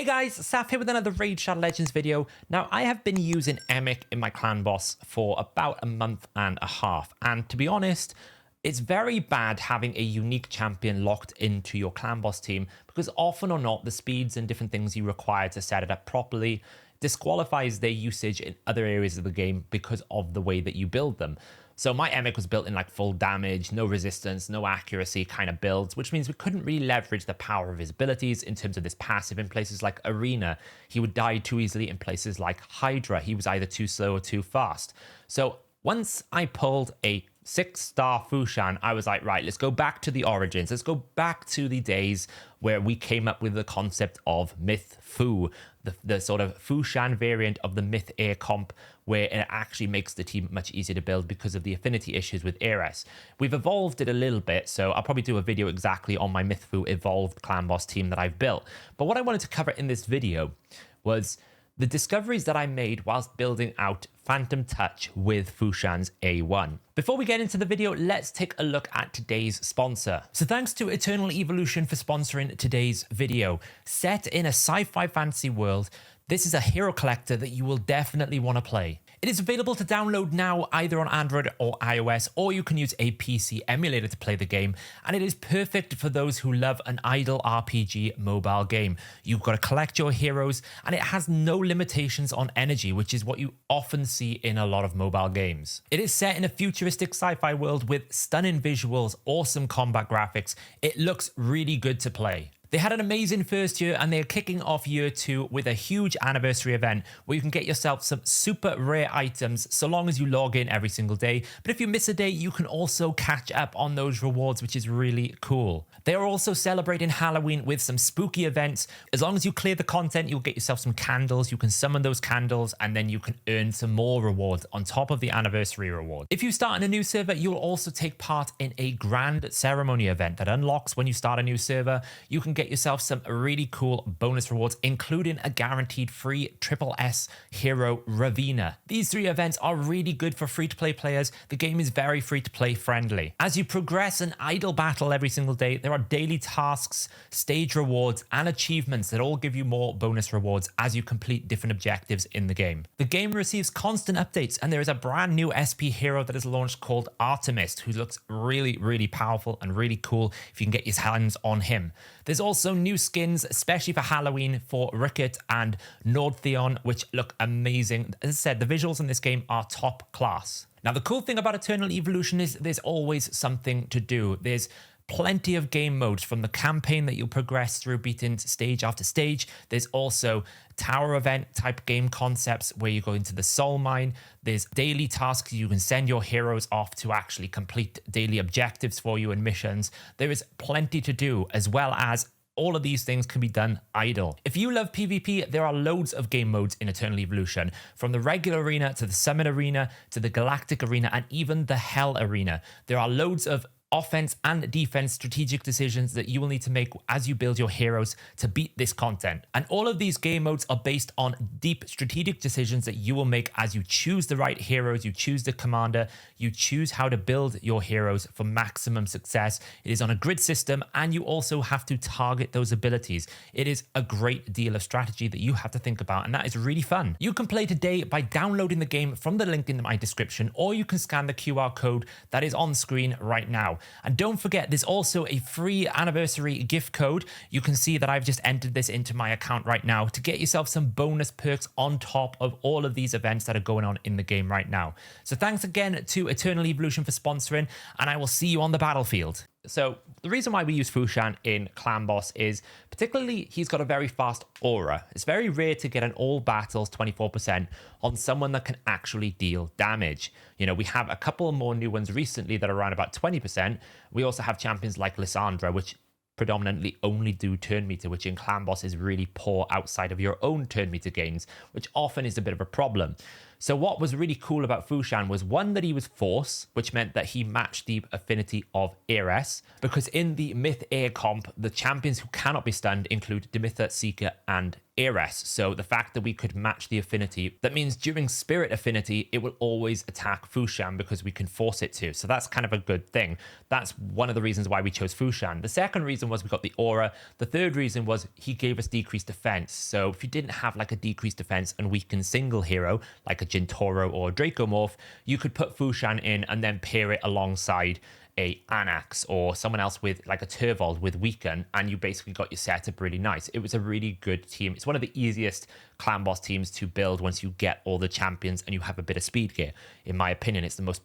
guys, Saf here with another Raid Shadow Legends video. Now, I have been using Emic in my clan boss for about a month and a half, and to be honest, it's very bad having a unique champion locked into your clan boss team because often or not, the speeds and different things you require to set it up properly disqualifies their usage in other areas of the game because of the way that you build them. So my Emic was built in like full damage, no resistance, no accuracy kind of builds, which means we couldn't really leverage the power of his abilities in terms of this passive in places like Arena. He would die too easily in places like Hydra. He was either too slow or too fast. So once I pulled a 6-star Fu-Shan, I was like, right, let's go back to the origins. Let's go back to the days where we came up with the concept of Myth Fu, the sort of Fu-Shan variant of the Myth Air comp, where it actually makes the team much easier to build because of the affinity issues with Ares. We've evolved it a little bit, so I'll probably do a video exactly on my Myth Fu evolved clan boss team that I've built. But what I wanted to cover in this video was the discoveries that I made whilst building out Phantom Touch with Fu-Shan's A1. Before we get into the video, let's take a look at today's sponsor. So thanks to Eternal Evolution for sponsoring today's video. Set in a sci-fi fantasy world, this is a hero collector that you will definitely want to play. It is available to download now either on Android or iOS, or you can use a PC emulator to play the game, and it is perfect for those who love an idle RPG mobile game. You've got to collect your heroes, and it has no limitations on energy, which is what you often see in a lot of mobile games. It is set in a futuristic sci-fi world with stunning visuals, awesome combat graphics. It looks really good to play. They had an amazing first year, and they're kicking off year 2 with a huge anniversary event where you can get yourself some super rare items so long as you log in every single day. But if you miss a day, you can also catch up on those rewards, which is really cool. They are also celebrating Halloween with some spooky events. As long as you clear the content, you'll get yourself some candles. You can summon those candles, and then you can earn some more rewards on top of the anniversary reward. If you start in a new server, you'll also take part in a grand ceremony event that unlocks when you start a new server. You can get yourself some really cool bonus rewards, including a guaranteed free SSS hero Ravina. These 3 events are really good for free-to-play players. The game is very free-to-play friendly. As you progress an idle battle every single day, there are daily tasks, stage rewards, and achievements that all give you more bonus rewards as you complete different objectives in the game. The game receives constant updates, and there is a brand new SP hero that is launched called Artemis, who looks really powerful and really cool if you can get your hands on him. There's also new skins, especially for Halloween, for Ricket and Nordtheon, which look amazing. As I said, the visuals in this game are top class. Now, the cool thing about Eternal Evolution is there's always something to do. There's plenty of game modes, from the campaign that you'll progress through beating stage after stage. There's also tower event type game concepts where you go into the soul mine. There's daily tasks you can send your heroes off to actually complete daily objectives for you and missions. There is plenty to do, as well as all of these things can be done idle. If you love PvP, there are loads of game modes in Eternal Evolution, from the regular arena to the summit arena to the galactic arena and even the hell arena. There are loads of offense and defense strategic decisions that you will need to make as you build your heroes to beat this content. And all of these game modes are based on deep strategic decisions that you will make as you choose the right heroes, you choose the commander, you choose how to build your heroes for maximum success. It is on a grid system, and you also have to target those abilities. It is a great deal of strategy that you have to think about, and that is really fun. You can play today by downloading the game from the link in my description, or you can scan the QR code that is on screen right now. And don't forget, there's also a free anniversary gift code. You can see that I've just entered this into my account right now to get yourself some bonus perks on top of all of these events that are going on in the game right now. So thanks again to Eternal Evolution for sponsoring, and I will see you on the battlefield. So the reason why we use Fu-Shan in Clan Boss is particularly he's got a very fast aura. It's very rare to get an all battles 24% on someone that can actually deal damage. You know, we have a couple more new ones recently that are around about 20%. We also have champions like Lysandra, which predominantly only do turn meter, which in Clan Boss is really poor outside of your own turn meter gains, which often is a bit of a problem. So what was really cool about Fu-Shan was, one, that he was Force, which meant that he matched the affinity of Ares, because in the Myth Air comp, the champions who cannot be stunned include Demitha, Seeker, and Heiress. So the fact that we could match the affinity, that means during Spirit Affinity, it will always attack Fu-Shan because we can force it to. So that's kind of a good thing. That's one of the reasons why we chose Fu-Shan. The second reason was we got the aura. The third reason was he gave us decreased defense. So if you didn't have like a decreased defense and weakened single hero, like a Jintoro or a Dracomorph, you could put Fu-Shan in and then pair it alongside a Anax or someone else with like a Turvold with weaken, and you basically got your setup really nice. It was a really good team. It's one of the easiest clan boss teams to build once you get all the champions and you have a bit of speed gear. In my opinion, it's the most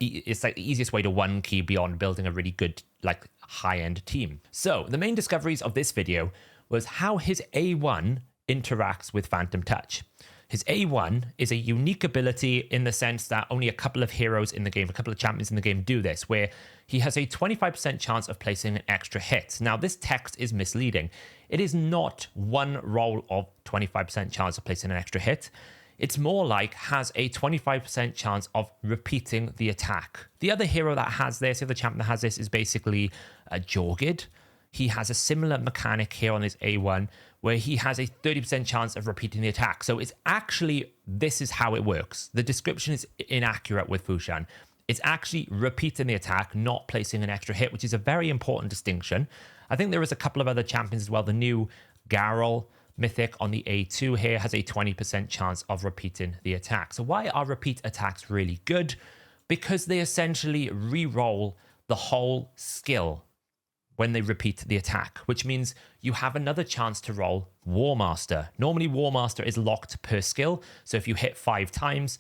it's like the easiest way to one key beyond building a really good like high-end team. So the main discoveries of this video was how his A1 interacts with Phantom Touch. His A1 is a unique ability in the sense that only a couple of heroes in the game, a couple of champions in the game do this, where he has a 25% chance of placing an extra hit. Now, this text is misleading. It is not one roll of 25% chance of placing an extra hit. It's more like has a 25% chance of repeating the attack. The other hero that has this, the other champion that has this is basically Jorgid. He has a similar mechanic here on his A1 where he has a 30% chance of repeating the attack. So it's actually, this is how it works. The description is inaccurate with Fu-Shan. It's actually repeating the attack, not placing an extra hit, which is a very important distinction. I think there is a couple of other champions as well. The new Garrel Mythic on the A2 here has a 20% chance of repeating the attack. So why are repeat attacks really good? Because they essentially re-roll the whole skill when they repeat the attack, which means you have another chance to roll War Master. Normally, War Master is locked per skill, so if you hit 5 times,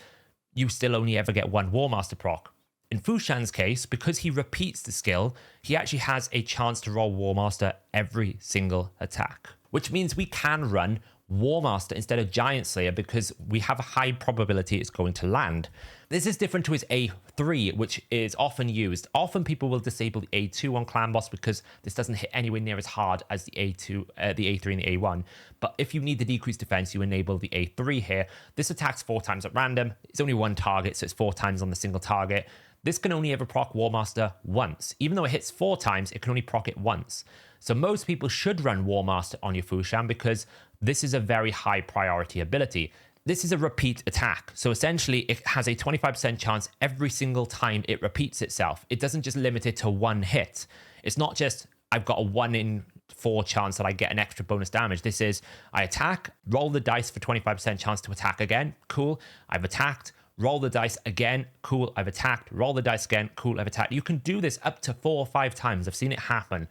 you still only ever get 1 War Master proc. In Fu-Shan's case, because he repeats the skill, he actually has a chance to roll War Master every single attack, which means we can run War Master instead of Giant Slayer because we have a high probability it's going to land. This is different to his A3, which is often used. Often people will disable the A2 on Clan Boss because this doesn't hit anywhere near as hard as the A2, the A3 and the A1. But if you need the decreased defense, you enable the A3 here. This attacks 4 times at random. It's only 1 target, so it's 4 times on the single target. This can only ever proc War Master once. Even though it hits 4 times, it can only proc it once. So most people should run War Master on your Fu-Shan because this is a very high priority ability. This is a repeat attack. So essentially it has a 25% chance every single time it repeats itself. It doesn't just limit it to 1 hit. It's not just I've got a 1 in 4 chance that I get an extra bonus damage. This is I attack, roll the dice for 25% chance to attack again. Cool. I've attacked. Roll the dice again. Cool. I've attacked. Roll the dice again. Cool. I've attacked. You can do this up to 4 or 5 times. I've seen it happen.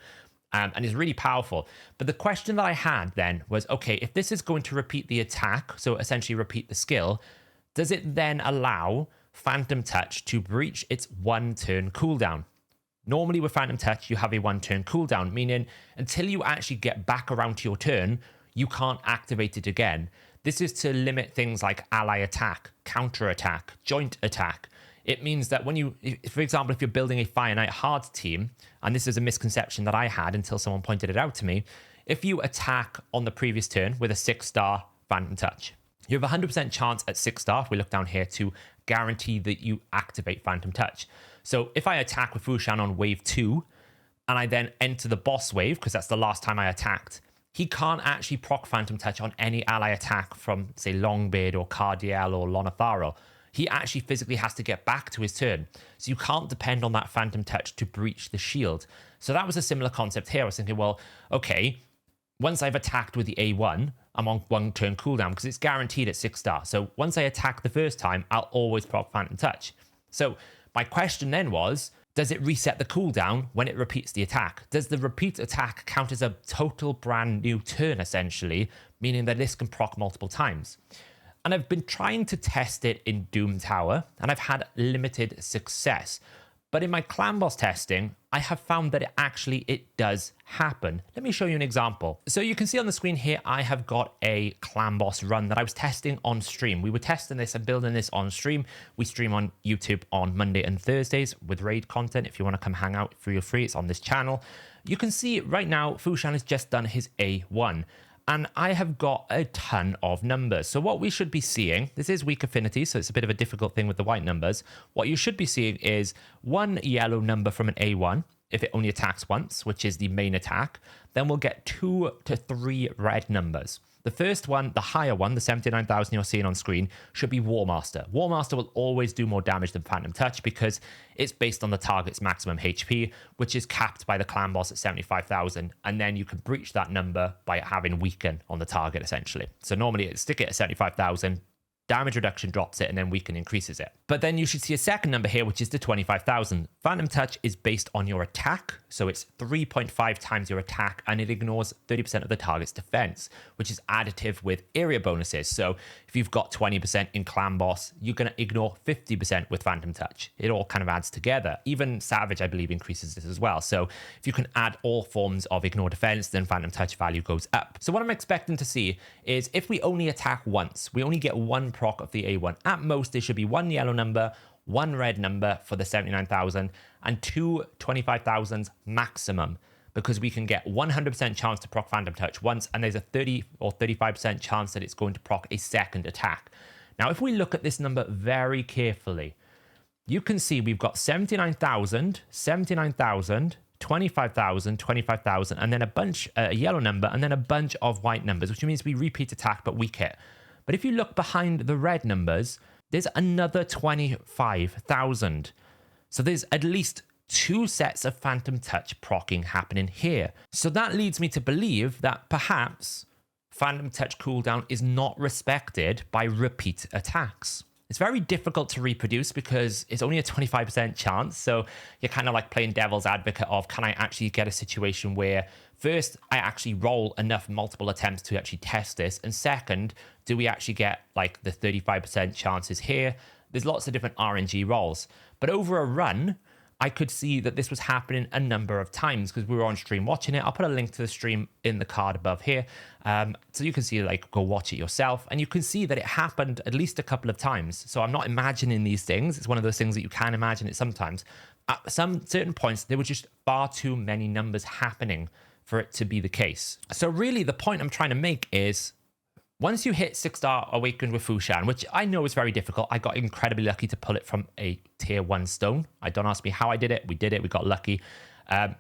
And it's really powerful. But the question that I had then was, okay, if this is going to repeat the attack, so essentially repeat the skill, does it then allow Phantom Touch to breach its 1-turn cooldown? Normally with Phantom Touch, you have a 1-turn cooldown, meaning until you actually get back around to your turn, you can't activate it again. This is to limit things like ally attack, counter attack, joint attack. It means that when you, for example, if you're building a Fire Knight hard team, and this is a misconception that I had until someone pointed it out to me, if you attack on the previous turn with a 6-star Phantom Touch, you have a 100% chance at 6-star, if we look down here, to guarantee that you activate Phantom Touch. So if I attack with Fu-Shan on wave 2, and I then enter the boss wave, because that's the last time I attacked, he can't actually proc Phantom Touch on any ally attack from, say, Longbeard or Cardiel or Lonatharo. He actually physically has to get back to his turn. So you can't depend on that Phantom Touch to breach the shield. So that was a similar concept here. I was thinking, well, okay, once I've attacked with the A1, I'm on 1-turn cooldown because it's guaranteed at 6-star. So once I attack the first time, I'll always proc Phantom Touch. So my question then was, does it reset the cooldown when it repeats the attack? Does the repeat attack count as a total brand new turn, essentially, meaning that this can proc multiple times? And I've been trying to test it in Doom Tower, and I've had limited success. But in my clan boss testing, I have found that it does happen. Let me show you an example. So you can see on the screen here, I have got a clan boss run that I was testing on stream. We were testing this and building this on stream. We stream on YouTube on Monday and Thursdays with raid content. If you want to come hang out, feel free, it's on this channel. You can see right now, Fu-Shan has just done his A1. And I have got a ton of numbers. So what we should be seeing, this is weak affinity, so it's a bit of a difficult thing with the white numbers. What you should be seeing is 1 yellow number from an A1, if it only attacks once, which is the main attack. Then we'll get 2 to 3 red numbers. The first one, the higher one, the 79,000 you're seeing on screen, should be War Master. War Master will always do more damage than Phantom Touch because it's based on the target's maximum HP, which is capped by the clan boss at 75,000. And then you can breach that number by having Weaken on the target, essentially. So normally it'd stick it at 75,000. Damage reduction drops it, and then Weaken increases it. But then you should see a second number here, which is the 25,000. Phantom Touch is based on your attack, so it's 3.5 times your attack, and it ignores 30% of the target's defense, which is additive with area bonuses. So if you've got 20% in Clan Boss, you're going to ignore 50% with Phantom Touch. It all kind of adds together. Even Savage, I believe, increases this as well. So if you can add all forms of ignore defense, then Phantom Touch value goes up. So what I'm expecting to see is if we only attack once, we only get one proc of the A1. At most, there should be one yellow number, one red number for the 79,000, and two 25,000s maximum, because we can get 100% chance to proc Phantom Touch once, and there's a 30 or 35% chance that it's going to proc a second attack. Now, if we look at this number very carefully, you can see we've got 79,000, 79,000, 25,000, 25,000, and then a bunch, a yellow number, and then a bunch of white numbers, which means we repeat attack, but weak hit. But if you look behind the red numbers, there's another 25,000. So there's at least two sets of Phantom Touch proccing happening here. So that leads me to believe that perhaps Phantom Touch cooldown is not respected by repeat attacks. It's very difficult to reproduce because it's only a 25% chance. So you're kind of like playing devil's advocate of, can I actually get a situation where first, I actually roll enough multiple attempts to actually test this? And second, do we actually get like the 35% chances here? There's lots of different RNG rolls. But over a run, I could see that this was happening a number of times because we were on stream watching it. I'll put a link to the stream in the card above here. So you can see, like, go watch it yourself. And you can see that it happened at least a couple of times. So I'm not imagining these things. It's one of those things that you can imagine it sometimes. At some certain points, there were just far too many numbers happening for it to be the case. So really the point I'm trying to make is once you hit 6-star Awakened with Fu-Shan, which I know is very difficult, I got incredibly lucky to pull it from a tier 1 stone. Don't ask me how I did it. We did it. We got lucky.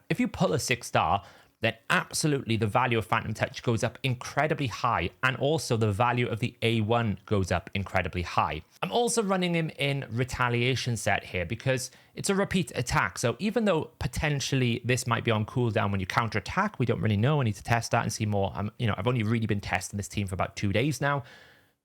If you pull a 6-star, then absolutely the value of Phantom Touch goes up incredibly high, and also the value of the A1 goes up incredibly high. I'm also running him in Retaliation set here because it's a repeat attack. So even though potentially this might be on cooldown when you counter attack, we don't really know. I need to test that and see more. I've only really been testing this team for about 2 days now.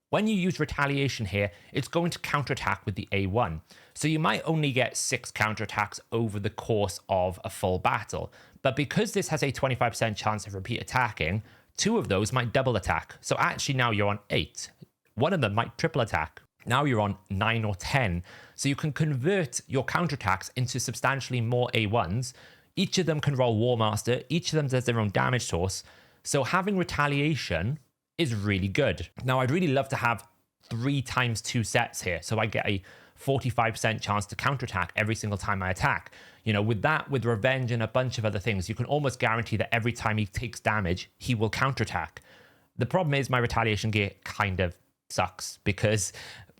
When you use Retaliation here, it's going to counterattack with the A1. So you might only get 6 counterattacks over the course of a full battle. But because this has a 25% chance of repeat attacking, 2 of those might double attack. So actually now you're on 8. One of them might triple attack. Now you're on 9 or 10. So you can convert your counterattacks into substantially more A1s. Each of them can roll War Master. Each of them does their own damage source. So having Retaliation is really good. Now, I'd really love to have 3 times 2 sets here, so I get a 45% chance to counterattack every single time I attack. With that, with Revenge and a bunch of other things, you can almost guarantee that every time he takes damage, he will counterattack. The problem is my Retaliation gear kind of sucks because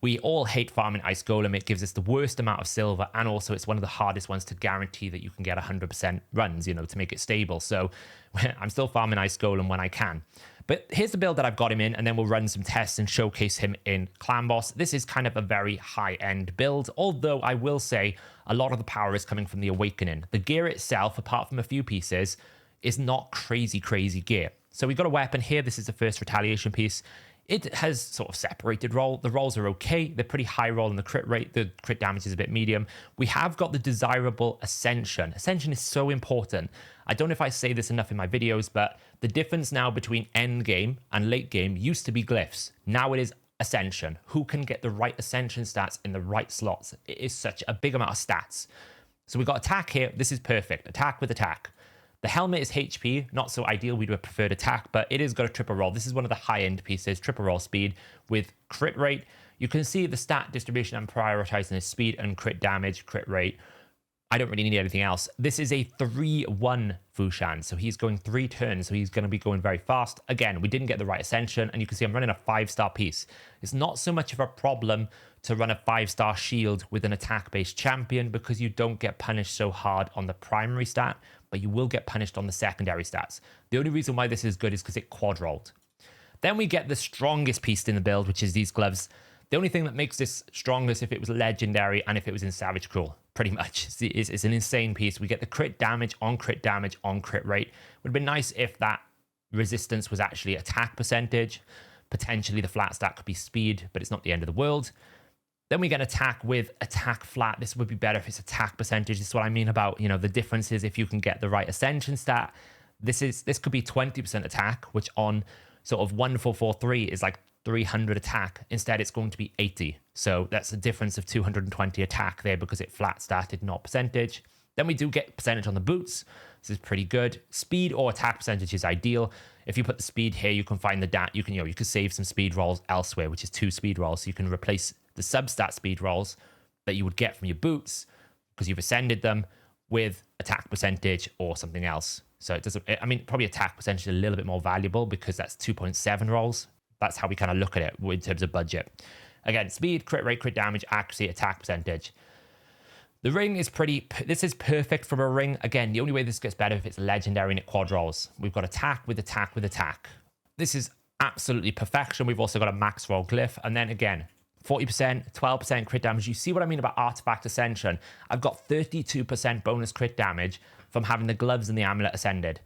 we all hate farming Ice Golem. It gives us the worst amount of silver, and also it's one of the hardest ones to guarantee that you can get 100% runs, to make it stable. So I'm still farming Ice Golem when I can. But here's the build that I've got him in, and then we'll run some tests and showcase him in Clan Boss. This is kind of a very high-end build, although I will say a lot of the power is coming from the Awakening. The gear itself, apart from a few pieces, is not crazy gear. So we've got a weapon here. This is the first Retaliation piece. It has sort of separated roll. The rolls are okay. They're pretty high roll in the crit rate. The crit damage is a bit medium. We have got the desirable Ascension. Ascension is so important. I don't know if I say this enough in my videos, but the difference now between end game and late game used to be glyphs. Now it is Ascension. Who can get the right Ascension stats in the right slots? It is such a big amount of stats. So we've got attack here. This is perfect. Attack with attack. The helmet is HP, not so ideal. We'd have preferred attack, but it is got a triple roll. This is one of the high-end pieces, triple roll speed with crit rate. You can see the stat distribution I'm prioritizing is speed and crit damage, crit rate. I don't really need anything else. This is a 3-1 Fu-Shan, so he's going 3 turns, so he's going to be going very fast. Again, we didn't get the right Ascension, and you can see I'm running a 5-star piece. It's not so much of a problem to run a 5-star shield with an attack-based champion because you don't get punished so hard on the primary stat, but you will get punished on the secondary stats. The only reason why this is good is because it quad rolled. Then we get the strongest piece in the build, which is these gloves. The only thing that makes this strongest if it was legendary and if it was in Savage Cruel, pretty much. It's an insane piece. We get the crit damage on crit rate. Would have been nice if that resistance was actually attack percentage. Potentially the flat stat could be speed, but it's not the end of the world. Then we get attack with attack flat. This would be better if it's attack percentage. This is what I mean about, you know, the difference is if you can get the right ascension stat. This could be 20% attack, which on sort of 1443 is like 300 attack. Instead, it's going to be 80. So that's a difference of 220 attack there because it flat started, not percentage. Then we do get percentage on the boots. This is pretty good. Speed or attack percentage is ideal. If you put the speed here, you can find you can save some speed rolls elsewhere, which is 2 speed rolls. So you can replace the substat speed rolls that you would get from your boots because you've ascended them with attack percentage or something else. So it doesn't, I mean, probably attack percentage is a little bit more valuable because that's 2.7 rolls. That's how we kind of look at it in terms of budget. Again, speed, crit rate, crit damage, accuracy, attack percentage. The ring is this is perfect for a ring. Again, the only way this gets better if it's legendary and it quad rolls. We've got attack with attack with attack. This is absolutely perfection. We've also got a max roll glyph. And then again, 40%, 12% crit damage. You see what I mean about artifact ascension? I've got 32% bonus crit damage from having the gloves and the amulet ascended.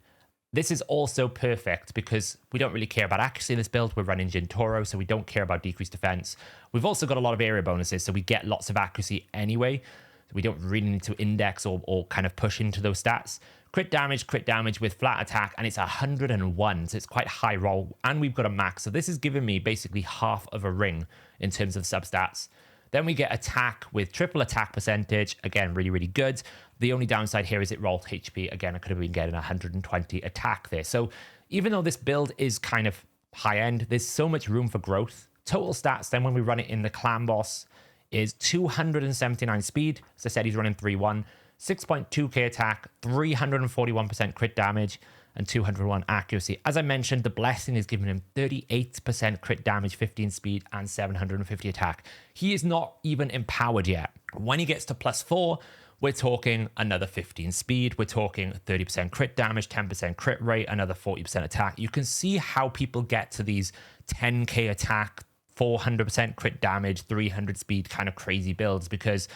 This is also perfect because we don't really care about accuracy in this build. We're running Jintoro, so we don't care about decreased defense. We've also got a lot of area bonuses, so we get lots of accuracy anyway. So we don't really need to index or kind of push into those stats. Crit damage with flat attack, and it's 101, so it's quite high roll. And we've got a max, so this is giving me basically half of a ring in terms of substats. Then we get attack with triple attack percentage. Again, really, really good. The only downside here is it rolled HP. Again, I could have been getting 120 attack there. So even though this build is kind of high end, there's so much room for growth. Total stats then when we run it in the clan boss is 279 speed. As I said, he's running 3-1, 6.2k attack, 341% crit damage, and 201 accuracy. As I mentioned, the blessing is giving him 38% crit damage, 15 speed, and 750 attack. He is not even empowered yet. When he gets to +4, we're talking another 15 speed. We're talking 30% crit damage, 10% crit rate, another 40% attack. You can see how people get to these 10k attack, 400% crit damage, 300 speed kind of crazy builds because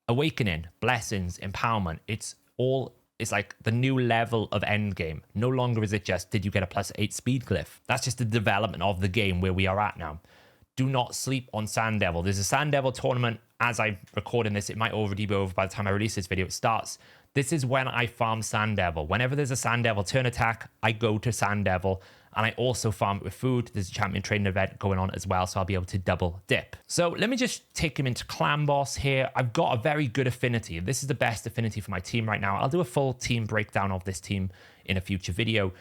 Awakening, Blessings, Empowerment, it's like the new level of endgame. No longer is it just, did you get a +8 speed glyph? That's just the development of the game where we are at now. Do not sleep on Sand Devil. There's a Sand Devil tournament. As I record in this, it might already be over by the time I release this video. It starts. This is when I farm Sand Devil. Whenever there's a Sand Devil turn attack, I go to Sand Devil. And I also farm it with food. There's a champion training event going on as well, so I'll be able to double dip. So let me just take him into clan boss here. I've got a very good affinity. This is the best affinity for my team right now. I'll do a full team breakdown of this team in a future video.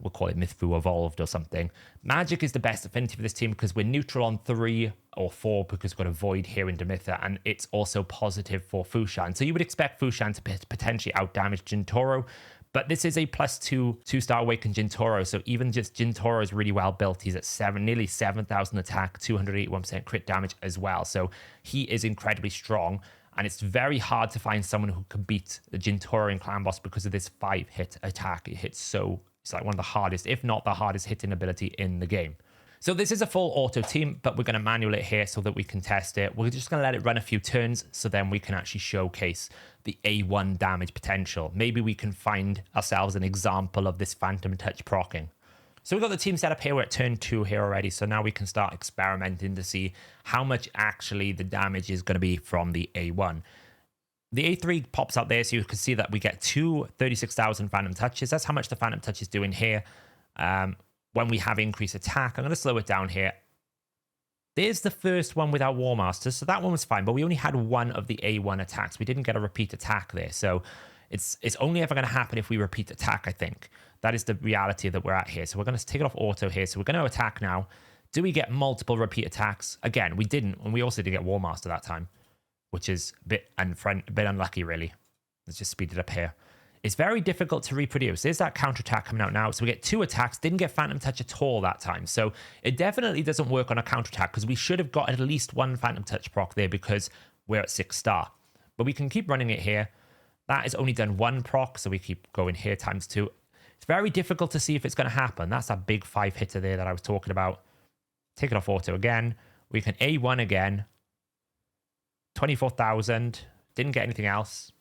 We'll call it Myth-Fu Evolved or something. Magic is the best affinity for this team because we're neutral on 3 or 4 because we've got a Void here in Demitha, and it's also positive for Fu-Shan. So you would expect Fu-Shan to potentially outdamage Jintoro, but this is a +2 2-star Awakened Jintoro, so even just Jintoro is really well built. He's at nearly 7,000 attack, 281% crit damage as well. So he is incredibly strong, and it's very hard to find someone who can beat the Jintoro in Clan Boss because of this 5-hit attack. It hits it's like one of the hardest, if not the hardest hitting ability in the game. So this is a full auto team, but we're going to manual it here so that we can test it. We're just going to let it run a few turns so then we can actually showcase the A1 damage potential. Maybe we can find ourselves an example of this Phantom Touch proccing. So we've got the team set up here. We're at turn 2 here already. So now we can start experimenting to see how much actually the damage is going to be from the A1. The A3 pops out there, so you can see that we get 36,000 Phantom Touches. That's how much the Phantom Touch is doing here. When we have increased attack, I'm going to slow it down here. There's the first one without War Masters, so that one was fine, but we only had one of the A1 attacks. We didn't get a repeat attack there, so it's only ever going to happen if we repeat attack, I think. That is the reality that we're at here. So we're going to take it off auto here, so we're going to attack now. Do we get multiple repeat attacks? Again, we didn't, and we also did get War Master that time, which is a bit unlucky, really. Let's just speed it up here. It's very difficult to reproduce. There's that counterattack coming out now. So we get 2 attacks. Didn't get Phantom Touch at all that time. So it definitely doesn't work on a counterattack because we should have got at least 1 Phantom Touch proc there because we're at 6-star. But we can keep running it here. That is only done 1 proc, so we keep going here ×2. It's very difficult to see if it's going to happen. That's that big 5 hitter there that I was talking about. Take it off auto again. We can A1 again. 24,000. Didn't get anything else.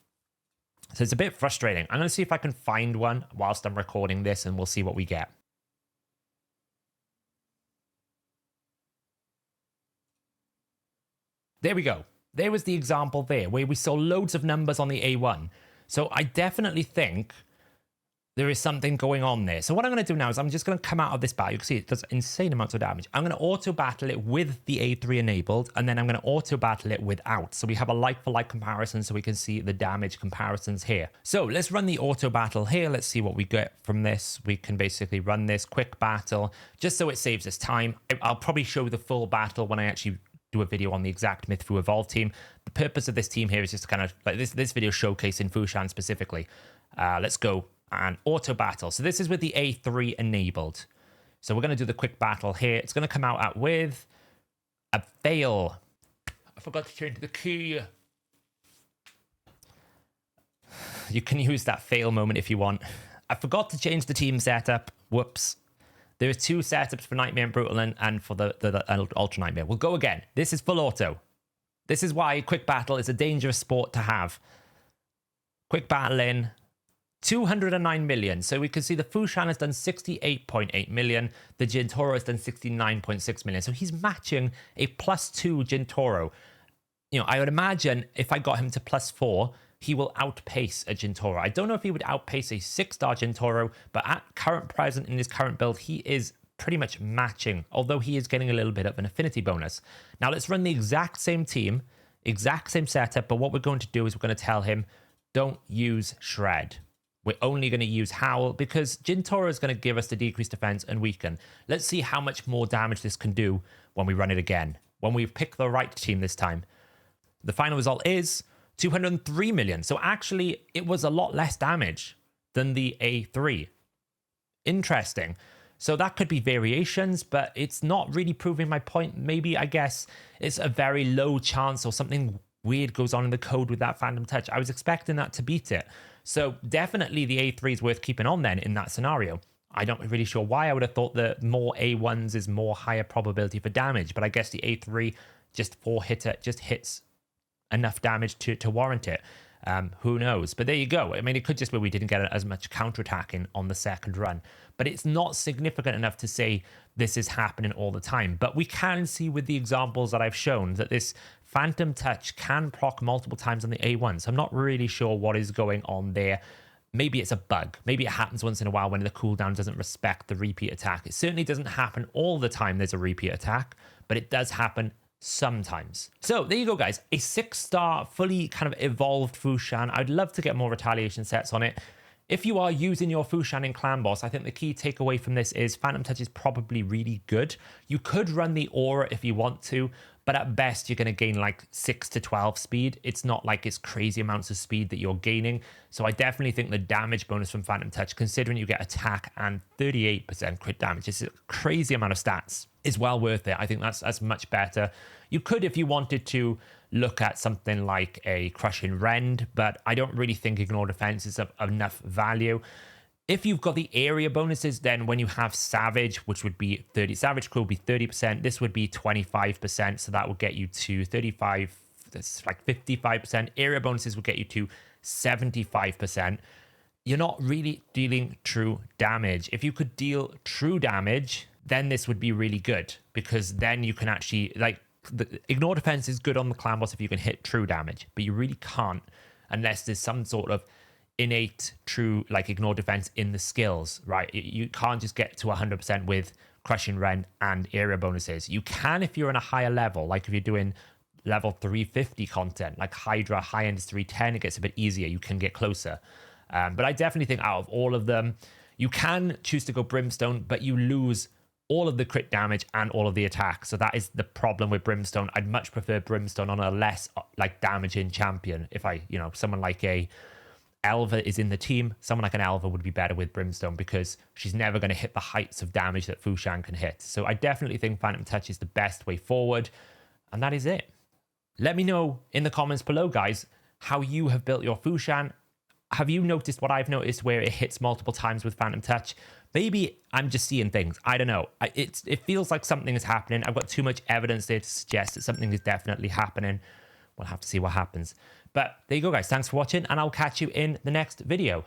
So it's a bit frustrating. I'm going to see if I can find one whilst I'm recording this, and we'll see what we get. There we go. There was the example there where we saw loads of numbers on the A1. So I definitely think there is something going on there. So what I'm going to do now is I'm just going to come out of this battle. You can see it does insane amounts of damage. I'm going to auto battle it with the A3 enabled, and then I'm going to auto battle it without. So we have a like-for-like comparison so we can see the damage comparisons here. So let's run the auto battle here. Let's see what we get from this. We can basically run this quick battle just so it saves us time. I'll probably show the full battle when I actually do a video on the exact Myth Fu Evolve team. The purpose of this team here is just to kind of like this video showcasing Fu-Shan specifically. Let's go and auto battle. So this is with the A3 enabled. So we're going to do the quick battle here. It's going to come out with a fail. I forgot to change the key. You can use that fail moment if you want. I forgot to change the team setup. Whoops. There are 2 setups for Nightmare and Brutal and for the Ultra Nightmare. We'll go again. This is full auto. This is why quick battle is a dangerous sport to have. Quick battle in. 209 million. So we can see the Fu-Shan has done 68.8 million. The Jintoro has done 69.6 million. So he's matching a +2 Jintoro. You know, I would imagine if I got him to +4, he will outpace a Jintoro. I don't know if he would outpace a 6-star Jintoro, but at current present in his current build, he is pretty much matching, although he is getting a little bit of an affinity bonus. Now let's run the exact same team, exact same setup, but what we're going to do is we're going to tell him, don't use Shred. We're only going to use Howl because Jintoro is going to give us the decreased defense and weaken. Let's see how much more damage this can do when we run it again, when we pick the right team this time. The final result is 203 million. So actually, it was a lot less damage than the A3. Interesting. So that could be variations, but it's not really proving my point. Maybe, I guess, it's a very low chance or something weird goes on in the code with that Phantom Touch. I was expecting that to beat it. So definitely the A3 is worth keeping on then in that scenario. I'm not really sure why. I would have thought that more A1s is more higher probability for damage, but I guess the A3 just 4-hitter just hits enough damage to warrant it. Who knows? But there you go. I mean, it could just be we didn't get as much counterattacking on the second run, but it's not significant enough to say this is happening all the time. But we can see with the examples that I've shown that this Phantom Touch can proc multiple times on the A1. So I'm not really sure what is going on there. Maybe it's a bug. Maybe it happens once in a while when the cooldown doesn't respect the repeat attack. It certainly doesn't happen all the time there's a repeat attack, but it does happen sometimes. So there you go, guys. A 6-star, fully kind of evolved Fu-Shan. I'd love to get more retaliation sets on it. If you are using your Fu-Shan in Clan Boss, I think the key takeaway from this is Phantom Touch is probably really good. You could run the Aura if you want to, but at best you're going to gain like 6 to 12 speed. It's not like it's crazy amounts of speed that you're gaining. So I definitely think the damage bonus from Phantom Touch, considering you get attack and 38% crit damage, it's a crazy amount of stats, is well worth it. I think that's much better. You could, if you wanted to, look at something like a Crushing Rend, but I don't really think Ignore Defense is of enough value. If you've got the area bonuses, then when you have Savage, which would be 30, Savage Crew would be 30%, this would be 25%, so that would get you to 35, that's like 55%. Area bonuses would get you to 75%. You're not really dealing true damage. If you could deal true damage, then this would be really good, because then you can actually, like, the Ignore Defense is good on the Clan Boss if you can hit true damage, but you really can't unless there's some sort of innate true like Ignore Defense in the skills, right? You can't just get to 100% with Crushing Rend and area bonuses. You can if you're in a higher level, like if you're doing level 350 content, like Hydra, high end is 310, it gets a bit easier, you can get closer. But I definitely think out of all of them, you can choose to go Brimstone, but you lose all of the crit damage and all of the attack. So that is the problem with Brimstone. I'd much prefer Brimstone on a less like damaging champion. If I, you know, someone like a Elva is in the team, someone like an Elva would be better with Brimstone because she's never going to hit the heights of damage that Fu-Shan can hit. So I definitely think Phantom Touch is the best way forward. And that is it. Let me know in the comments below, guys, how you have built your Fu-Shan. have you noticed what I've noticed where it hits multiple times with Phantom Touch? Maybe I'm just seeing things. I don't know. It feels like something is happening. I've got too much evidence there to suggest that something is definitely happening. We'll have to see what happens. But there you go, guys. Thanks for watching, and I'll catch you in the next video.